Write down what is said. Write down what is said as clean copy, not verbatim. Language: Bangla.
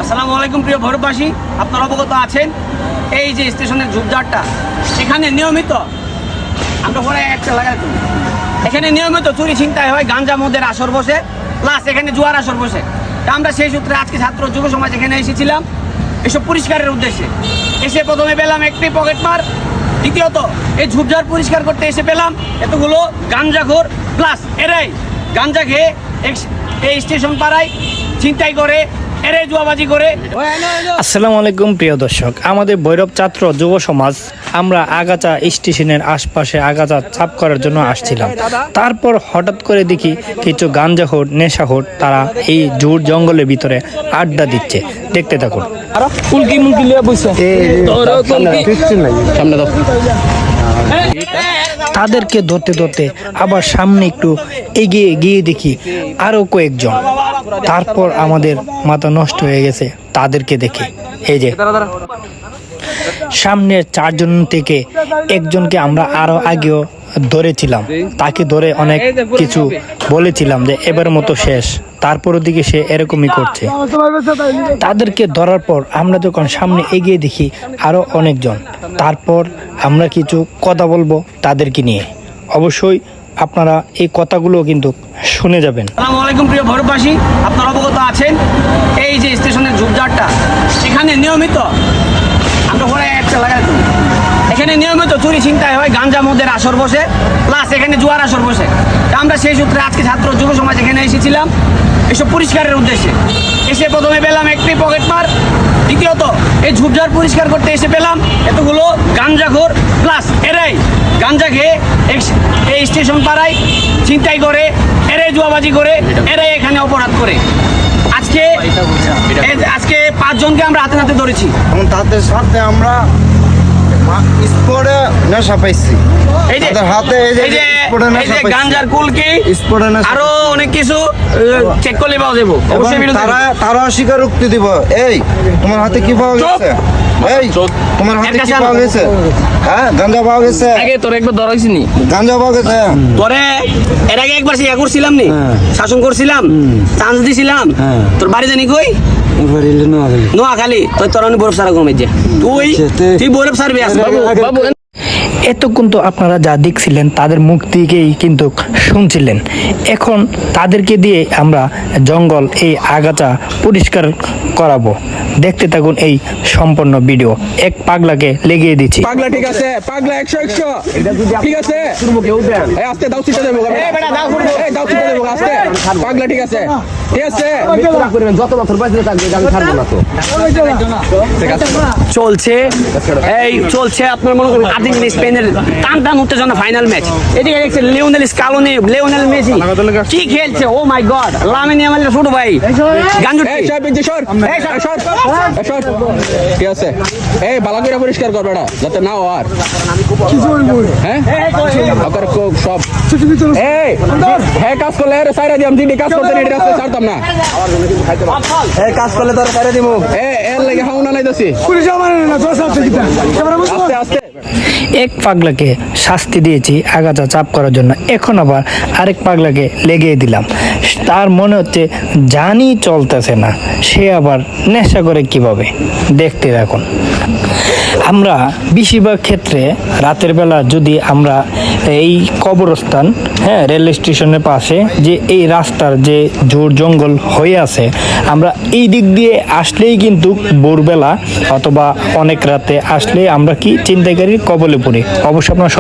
আসসালামু আলাইকুম প্রিয় ভৈরববাসী, আপনারা অবগত আছেন এই যে স্টেশনের ঝুপঝাড়টা এখানে নিয়মিত আমরা পরে একটা লাগাই এখানে নিয়মিত চুরি ছিনতাই হয়, গাঞ্জা মদের আসর বসে, প্লাস এখানে জুয়ার আসর বসে। তা আমরা সেই সূত্রে আজকে ছাত্র যুব সমাজ এখানে এসেছিলাম এসব পরিষ্কারের উদ্দেশ্যে। এসে প্রথমে পেলাম একটি পকেটমার, দ্বিতীয়ত এই ঝুপঝাড় পরিষ্কার করতে এসে পেলাম এতগুলো গাঞ্জাখোর, প্লাস এরাই গাঞ্জা খেয়ে এই স্টেশন পাড়ায় ছিনতাই করে, এরাই জুয়াবাজি করে। আসসালামু আলাইকুম প্রিয় দর্শক, আমাদের ভৈরব ছাত্র যুব সমাজ আমরা আগাছা স্টেশনের আশপাশে আগাছা সাফ করার জন্য আসছিলাম। তারপর হঠাৎ করে দেখি কিছু গাঞ্জাখোর নেশাখোর তারা এই ঝুড় জঙ্গলের ভিতরে আড্ডা দিচ্ছে। দেখতে থাকুন। তাদেরকে ধরতে ধরতে আবার সামনে একটু এগিয়ে গিয়ে দেখি আরো কয়েকজন। তারপর আমাদের মাথা নষ্ট হয়ে গেছে তাদেরকে দেখে। এই যে সামনের চারজন থেকে একজনকে আমরা আরো আগেও ধরেছিলাম, তাকে ধরে অনেক কিছু বলেছিলাম যে এবার মতো শেষ। তারপরের দিকে সে এরকমই করছে। তাদেরকে ধরার পর আমরা যখন সামনে এগিয়ে দেখি আরো অনেকজন, তারপর আমরা কিছু কথা বলবো তাদেরকে নিয়ে। অবশ্যই আপনারা এই কথাগুলো কিন্তু শুনে যাবেন। আসসালামু আলাইকুম প্রিয় ভৈরববাসী, আপনারা অবগত আছেন এই যে স্টেশনের ঝুপঝাড়টা এখানে নিয়মিত আমরা পরে একটা লাগাই এখানে নিয়মিত চুরি ছিনতাই হয়, গাঞ্জা মদের আসর বসে, প্লাস এখানে জুয়ার আসর বসে। তা আমরা সেই সূত্রে আজকে ছাত্র যুব সমাজ এখানে এসেছিলাম এসব পরিষ্কারের উদ্দেশ্যে। এসে প্রথমে পেলাম একটি পকেটমার, দ্বিতীয়ত এই ঝুপঝাড় পরিষ্কার করতে এসে পেলাম এতগুলো গাঞ্জাখোর, প্লাস এরাই গাঞ্জা খেয়ে এই স্টেশন পাড়ায় ছিনতাই করে, এরাই জুয়াবাজি করে, এরাই এখানে অপরাধ করে। আজকে 5 জনকে আমরা হাতে নাতে ধরেছি। তাদের সাথে আমরা স্পটে নেশা পাইছি। এই যে হাতে এই যে গাঞ্জার কুলকি আরো অনেক কিছু চেক করলে পাওয়া যাবো। তারা স্বীকারোক্তি দিব। এই তোমার হাতে কি পাওয়া গেছে? এই তোমার হাতে কি পাওয়া গেছে? হ্যাঁ, গাঞ্জা পাওয়া গেছে। আগে তোর একবার ধরাইছি নি, গাঞ্জা পাওয়া গেছে। তোরে এর আগে একবার ইয়া করছিলাম নি, শাসন করছিলাম, চান্স দিছিলাম। তোর বাড়ি জানি কই? নোয়াখালী। তোর অনেক বরফ সারা কমে যে তুই বরফ সারবি বাবু। এতক্ষণ তো আপনারা যা দেখছিলেন তাদের মুখ থেকেই কিন্তু শুনছিলেন। এখন তাদেরকে দিয়ে আমরা জঙ্গল এই আগাছা পরিষ্কার করাবো। দেখতে থাকুন এই সম্পূর্ণ ভিডিও। এক পাগলাকে লেগিয়ে দিচ্ছি। পাগলা ঠিক আছে, পাগলা 100 ঠিক আছে। আস্তে দাও চিটা দেবো, দাও চিটা দেবো আস্তে। পাগলা ঠিক আছে, ঠিক আছে। যত বছর বয়সে থাকবে আমি ছাড়বো না তো। চলছে এই চলছে আপনার মনে করুন আর্জেন্টিনা স্পেনের টান টান উত্তেজনা ফাইনাল ম্যাচ। এদিকে দেখছেন লিওনেল স্কালোনি, লিওনেল মেসি কি খেলছে। ও মাই গড, লামিন ইয়ামালের ছোট ভাই গাঞ্জু। ঠিক আছে, এই বালা করে পরিষ্কার কর বেটা, যাতে না আর হ্যাঁ সব এই কাজ করলে সাইরা দিম, দিদি কাজ করতে নেই রাস্তা ছাড়তাম না। এই কাজ করলে তোর সাইরা দিমু। এর লাগে হাউনা নাই দছি আস্তে আস্তে। এক পাগলাকে শাস্তি দিয়েছি আগাছা চাপ করার জন্য, এখন আবার আরেক পাগলাকে লেগিয়ে দিলাম। তার মনে হচ্ছে জানি চলতেছে না, সে আবার নেশা করে কিভাবে। দেখতে দেখুন। আমরা বেশিরভাগ ক্ষেত্রে রাতের বেলা যদি আমরা এই কবরস্থান, হ্যাঁ, রেল স্টেশনের পাশে যে এই রাস্তার যে ঝোড় জঙ্গল হয়ে আছে, আমরা এই দিক দিয়ে আসলেই কিন্তু ভোরবেলা অথবা অনেক রাতে আসলে আমরা কি ছিনতাইকারীর কবলে পড়ি। অবশ্য আপনার